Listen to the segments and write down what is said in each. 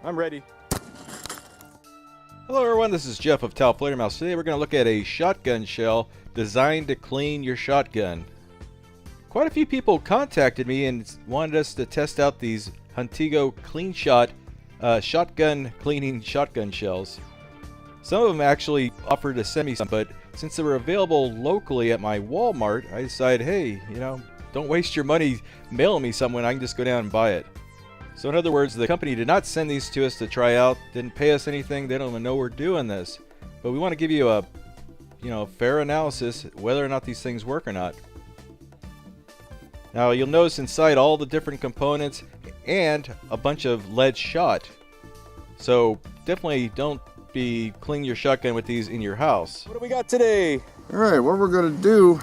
I'm ready. Hello everyone, this is Jeff of TAOFLEDERMAUS. Today we're going to look at a shotgun shell designed to clean your shotgun. Quite a few people contacted me and wanted us to test out these Untitled Cleanshot shotgun cleaning shotgun shells. Some of them actually offered to send me some, but since they were available locally at my Walmart, I decided, hey, don't waste your money mailing me some when I can just go down and buy it. So in other words, the company did not send these to us to try out, didn't pay us anything, they don't even know we're doing this. But we want to give you a fair analysis whether or not these things work or not. Now you'll notice inside all the different components and a bunch of lead shot. So definitely don't be cleaning your shotgun with these in your house. What do we got today? Alright, what we're going to do,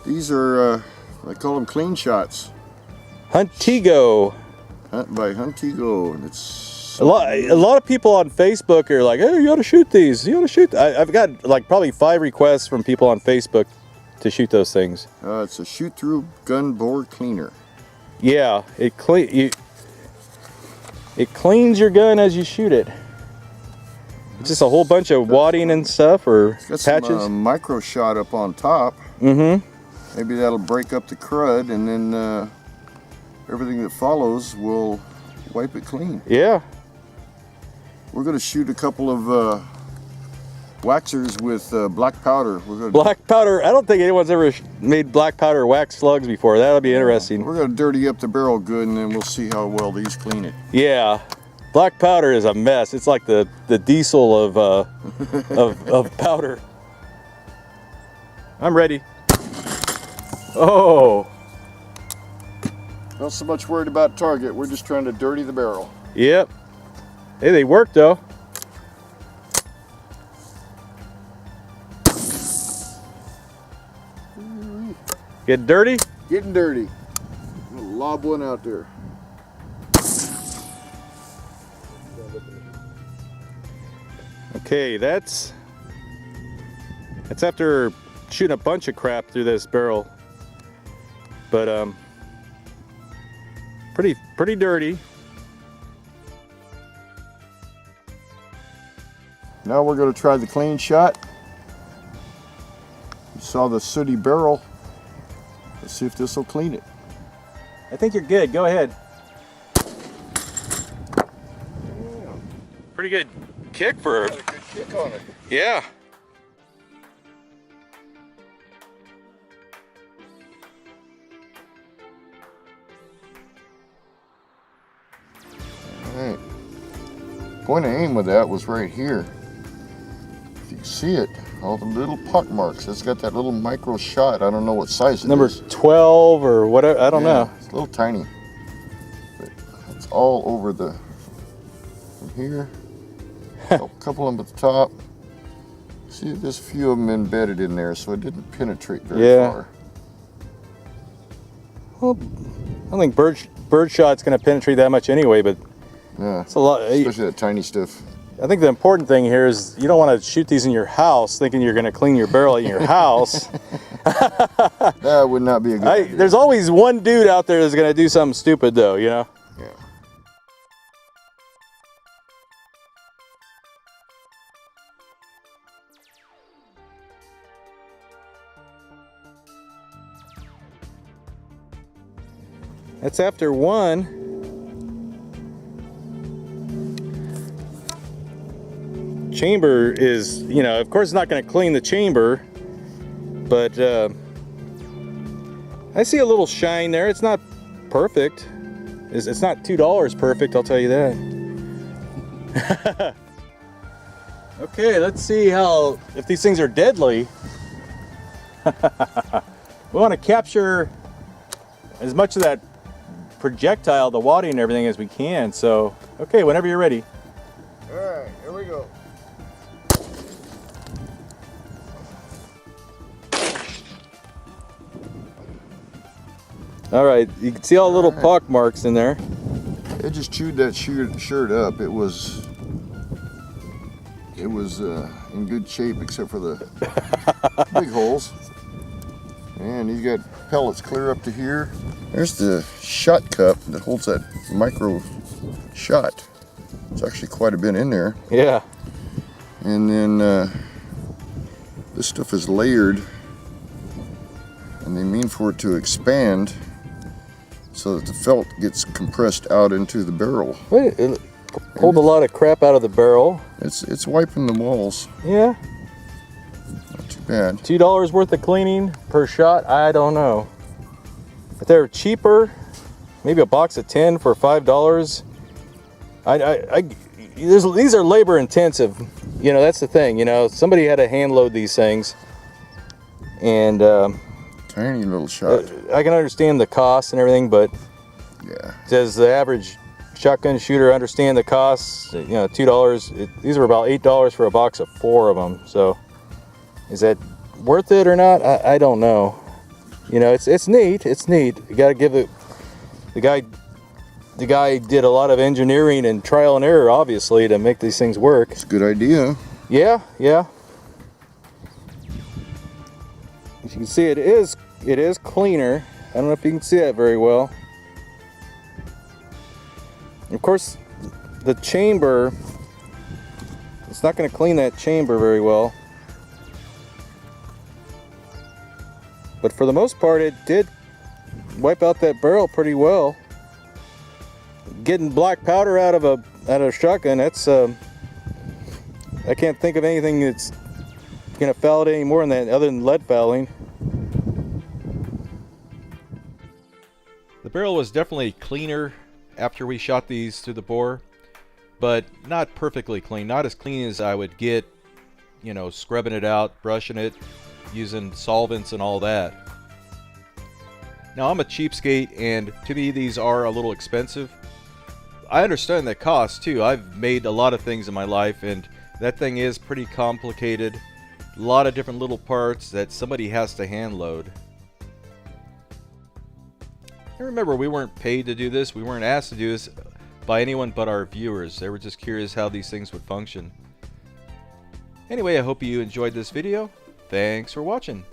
these are, I call them clean shots. Huntigo. By Huntigo, and it's a lot of people on Facebook are like, hey, you ought to shoot these. You ought to shoot. I've got like probably 5 requests from people on Facebook to shoot those things. It's a shoot-through gun bore cleaner. Yeah, it cleans your gun as you shoot it. It's just a whole bunch of wadding and stuff, or it's got patches. Some micro shot up on top. Mm-hmm. Maybe that'll break up the crud, and then everything that follows will wipe it clean. Yeah. We're going to shoot a couple of waxers with black powder. Black powder? I don't think anyone's ever made black powder wax slugs before. That'll be interesting. We're going to dirty up the barrel good, and then we'll see how well these clean it. Yeah. Black powder is a mess. It's like the diesel of powder. I'm ready. Oh. Not so much worried about target, we're just trying to dirty the barrel. Yep. Hey, they work though. Get dirty? Getting dirty. I'm gonna lob one out there. Okay, that's after shooting a bunch of crap through this barrel. But pretty dirty. Now we're going to try the clean shot. You saw the sooty barrel. Let's see if this will clean it. I think you're good. Go ahead. Yeah. Pretty good kick for Got a good kick on it. Yeah. Alright. Point of aim with that was right here. If you can see it, all the little pock marks. It's got that little micro shot. I don't know what size it Number is. 12 or whatever. I don't know. It's a little tiny. But it's all over the from here. A couple of them at the top. See, there's a few of them embedded in there, so it didn't penetrate very far. Well, I don't think bird shot's going to penetrate that much anyway, but yeah, it's a lot. Especially that tiny stuff. I think the important thing here is you don't want to shoot these in your house thinking you're going to clean your barrel in your house. That would not be a good idea. There's always one dude out there that's going to do something stupid though, Yeah. That's after one. Chamber is, of course it's not going to clean the chamber, but I see a little shine there. It's not perfect. It's not $2 perfect, I'll tell you that. Okay, let's see if these things are deadly. We want to capture as much of that projectile, the wadding and everything as we can. So, okay, whenever you're ready. All right, here we go. All right, you can see all the little pock marks in there. It just chewed that shirt up. It was in good shape except for the big holes. And he's got pellets clear up to here. There's the shot cup that holds that micro shot. It's actually quite a bit in there. Yeah. And then this stuff is layered, and they mean for it to expand so that the felt gets compressed out into the barrel. Wait, it pulled a lot of crap out of the barrel. It's wiping the walls. Yeah. Not too bad. $2 worth of cleaning per shot? I don't know. If they're cheaper, maybe a box of 10 for $5. These are labor intensive. You know, that's the thing. You know, somebody had to hand load these things. And Tiny little shot. I can understand the cost and everything, but Yeah. does the average shotgun shooter understand the costs? You know, $2. These are about $8 for a box of 4 of them. So, is that worth it or not? I don't know. You know, it's neat. It's neat. You got to give it. The guy did a lot of engineering and trial and error, obviously, to make these things work. It's a good idea. Yeah, yeah. As you can see, it is cleaner. I don't know if you can see that very well. Of course, the chamber, it's not going to clean that chamber very well. But for the most part, it did wipe out that barrel pretty well. Getting black powder out of a shotgun, that's I can't think of anything that's gonna foul it any more than that, other than lead fouling. The barrel was definitely cleaner after we shot these through the bore, but not perfectly clean. Not as clean as I would get, you know, scrubbing it out, brushing it, using solvents and all that. Now, I'm a cheapskate, and to me these are a little expensive. I understand that cost too. I've made a lot of things in my life, and that thing is pretty complicated. A lot of different little parts that somebody has to hand load. And remember, we weren't paid to do this. We weren't asked to do this by anyone but our viewers. They were just curious how these things would function. Anyway, I hope you enjoyed this video. Thanks for watching.